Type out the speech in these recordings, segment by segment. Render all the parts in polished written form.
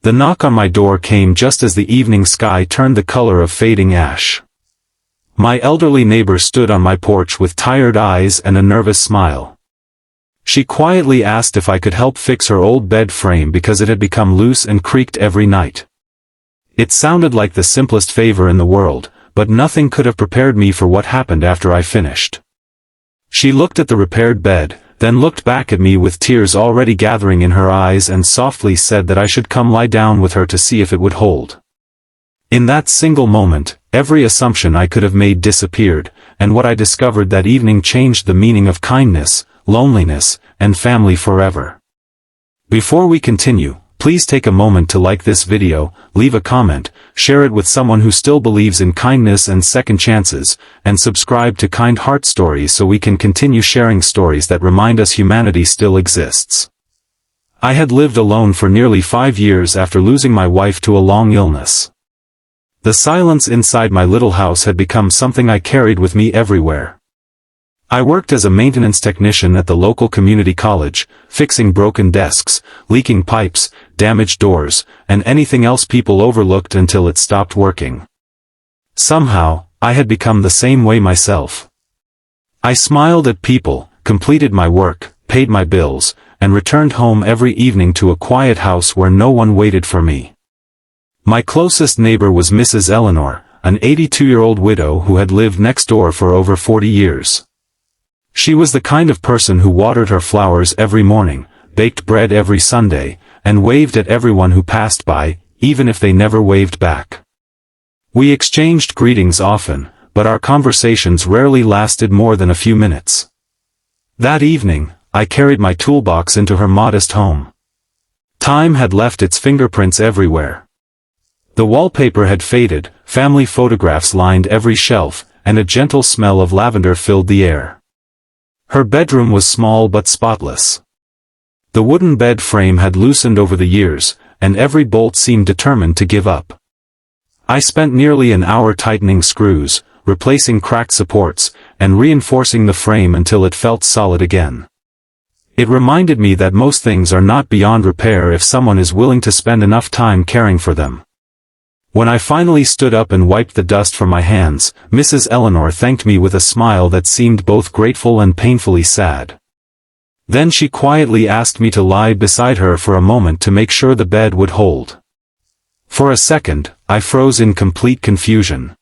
The knock on my door came just as the evening sky turned the color of fading ash. My elderly neighbor stood on my porch with tired eyes and a nervous smile. She quietly asked if I could help fix her old bed frame because it had become loose and creaked every night. It sounded like the simplest favor in the world, but nothing could have prepared me for what happened after I finished. She looked at the repaired bed, then looked back at me with tears already gathering in her eyes and softly said that I should come lie down with her to see if it would hold. In that single moment, every assumption I could have made disappeared, and what I discovered that evening changed the meaning of kindness, loneliness, and family forever. Before we continue, please take a moment to like this video, leave a comment, share it with someone who still believes in kindness and second chances, and subscribe to Kind Heart Stories so we can continue sharing stories that remind us humanity still exists. I had lived alone for nearly 5 years after losing my wife to a long illness. The silence inside my little house had become something I carried with me everywhere. I worked as a maintenance technician at the local community college, fixing broken desks, leaking pipes, damaged doors, and anything else people overlooked until it stopped working. Somehow, I had become the same way myself. I smiled at people, completed my work, paid my bills, and returned home every evening to a quiet house where no one waited for me. My closest neighbor was Mrs. Eleanor, an 82-year-old widow who had lived next door for over 40 years. She was the kind of person who watered her flowers every morning, baked bread every Sunday, and waved at everyone who passed by, even if they never waved back. We exchanged greetings often, but our conversations rarely lasted more than a few minutes. That evening, I carried my toolbox into her modest home. Time had left its fingerprints everywhere. The wallpaper had faded, family photographs lined every shelf, and a gentle smell of lavender filled the air. Her bedroom was small but spotless. The wooden bed frame had loosened over the years, and every bolt seemed determined to give up. I spent nearly an hour tightening screws, replacing cracked supports, and reinforcing the frame until it felt solid again. It reminded me that most things are not beyond repair if someone is willing to spend enough time caring for them. When I finally stood up and wiped the dust from my hands, Mrs. Eleanor thanked me with a smile that seemed both grateful and painfully sad. Then she quietly asked me to lie beside her for a moment to make sure the bed would hold. For a second, I froze in complete confusion.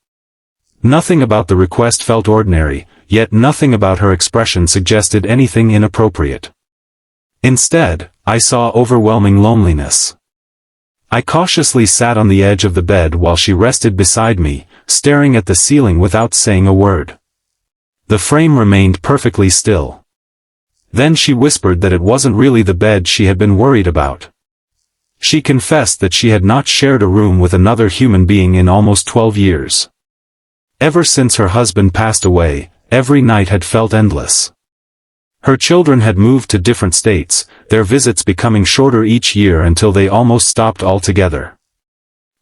Nothing about the request felt ordinary, yet nothing about her expression suggested anything inappropriate. Instead, I saw overwhelming loneliness. I cautiously sat on the edge of the bed while she rested beside me, staring at the ceiling without saying a word. The frame remained perfectly still. Then she whispered that it wasn't really the bed she had been worried about. She confessed that she had not shared a room with another human being in almost 12 years. Ever since her husband passed away, every night had felt endless. Her children had moved to different states, their visits becoming shorter each year until they almost stopped altogether.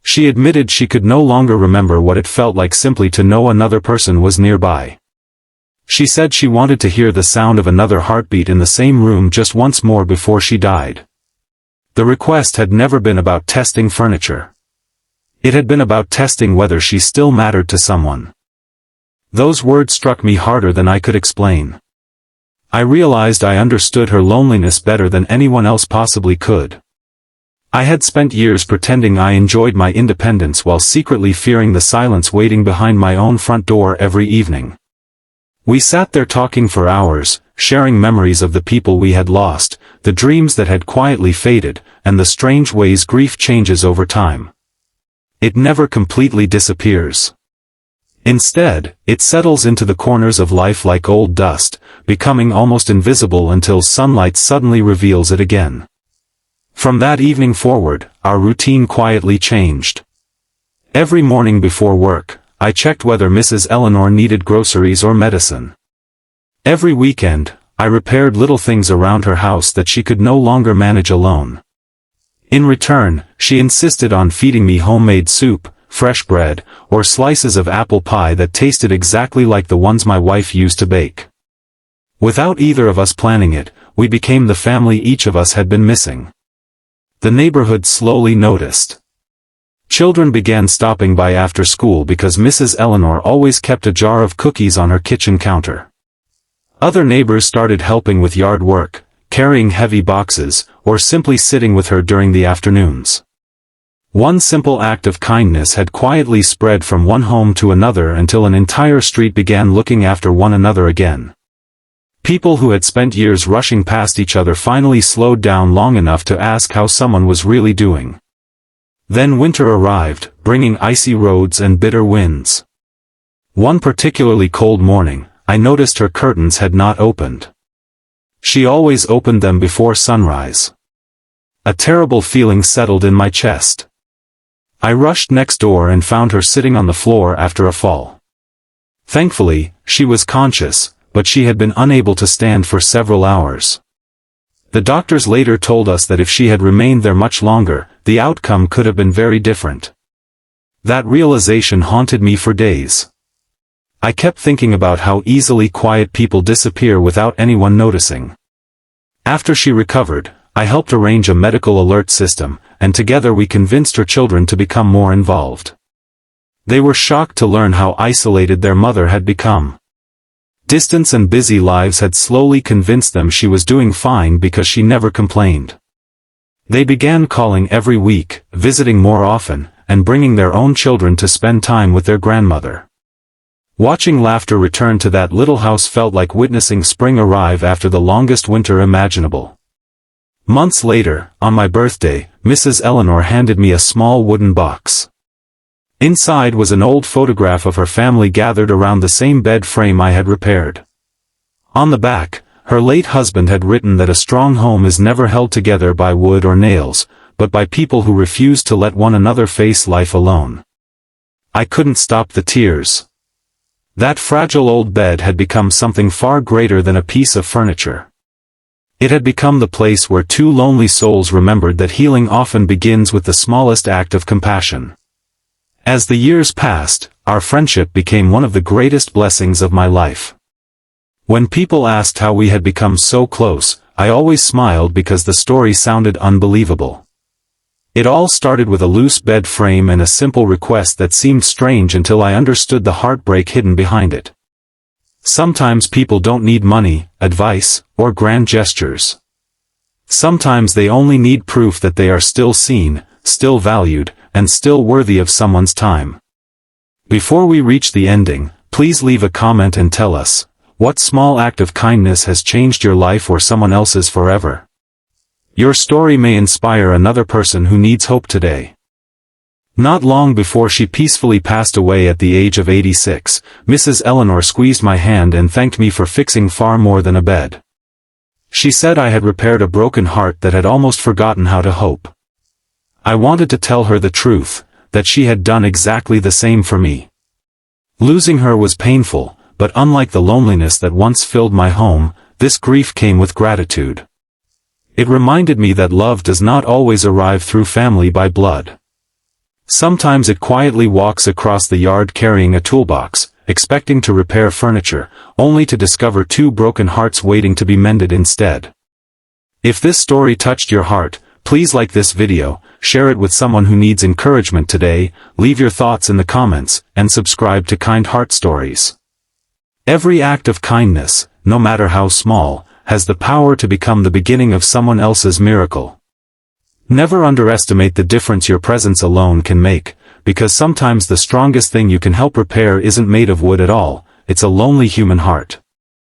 She admitted she could no longer remember what it felt like simply to know another person was nearby. She said she wanted to hear the sound of another heartbeat in the same room just once more before she died. The request had never been about testing furniture. It had been about testing whether she still mattered to someone. Those words struck me harder than I could explain. I realized I understood her loneliness better than anyone else possibly could. I had spent years pretending I enjoyed my independence while secretly fearing the silence waiting behind my own front door every evening. We sat there talking for hours, sharing memories of the people we had lost, the dreams that had quietly faded, and the strange ways grief changes over time. It never completely disappears. Instead, it settles into the corners of life like old dust, becoming almost invisible until sunlight suddenly reveals it again. From that evening forward, our routine quietly changed. Every morning before work, I checked whether Mrs. Eleanor needed groceries or medicine. Every weekend, I repaired little things around her house that she could no longer manage alone. In return, she insisted on feeding me homemade soup, fresh bread, or slices of apple pie that tasted exactly like the ones my wife used to bake. Without either of us planning it, we became the family each of us had been missing. The neighborhood slowly noticed. Children began stopping by after school because Mrs. Eleanor always kept a jar of cookies on her kitchen counter. Other neighbors started helping with yard work, carrying heavy boxes, or simply sitting with her during the afternoons. One simple act of kindness had quietly spread from one home to another until an entire street began looking after one another again. People who had spent years rushing past each other finally slowed down long enough to ask how someone was really doing. Then winter arrived, bringing icy roads and bitter winds. One particularly cold morning, I noticed her curtains had not opened. She always opened them before sunrise. A terrible feeling settled in my chest. I rushed next door and found her sitting on the floor after a fall. Thankfully, she was conscious, but she had been unable to stand for several hours. The doctors later told us that if she had remained there much longer, the outcome could have been very different. That realization haunted me for days. I kept thinking about how easily quiet people disappear without anyone noticing. After she recovered, I helped arrange a medical alert system, and together we convinced her children to become more involved. They were shocked to learn how isolated their mother had become. Distance and busy lives had slowly convinced them she was doing fine because she never complained. They began calling every week, visiting more often, and bringing their own children to spend time with their grandmother. Watching laughter return to that little house felt like witnessing spring arrive after the longest winter imaginable. Months later, on my birthday, Mrs. Eleanor handed me a small wooden box. Inside was an old photograph of her family gathered around the same bed frame I had repaired. On the back, her late husband had written that a strong home is never held together by wood or nails, but by people who refuse to let one another face life alone. I couldn't stop the tears. That fragile old bed had become something far greater than a piece of furniture. It had become the place where two lonely souls remembered that healing often begins with the smallest act of compassion. As the years passed, our friendship became one of the greatest blessings of my life. When people asked how we had become so close, I always smiled because the story sounded unbelievable. It all started with a loose bed frame and a simple request that seemed strange until I understood the heartbreak hidden behind it. Sometimes people don't need money, advice, or grand gestures. Sometimes they only need proof that they are still seen, still valued, and still worthy of someone's time. Before we reach the ending, please leave a comment and tell us, what small act of kindness has changed your life or someone else's forever? Your story may inspire another person who needs hope today. Not long before she peacefully passed away at the age of 86, Mrs. Eleanor squeezed my hand and thanked me for fixing far more than a bed. She said I had repaired a broken heart that had almost forgotten how to hope. I wanted to tell her the truth, that she had done exactly the same for me. Losing her was painful, but unlike the loneliness that once filled my home, this grief came with gratitude. It reminded me that love does not always arrive through family by blood. Sometimes it quietly walks across the yard carrying a toolbox, expecting to repair furniture, only to discover two broken hearts waiting to be mended instead. If this story touched your heart, please like this video, share it with someone who needs encouragement today, leave your thoughts in the comments, and subscribe to Kind Heart Stories. Every act of kindness, no matter how small, has the power to become the beginning of someone else's miracle. Never underestimate the difference your presence alone can make, because sometimes the strongest thing you can help repair isn't made of wood at all, it's a lonely human heart.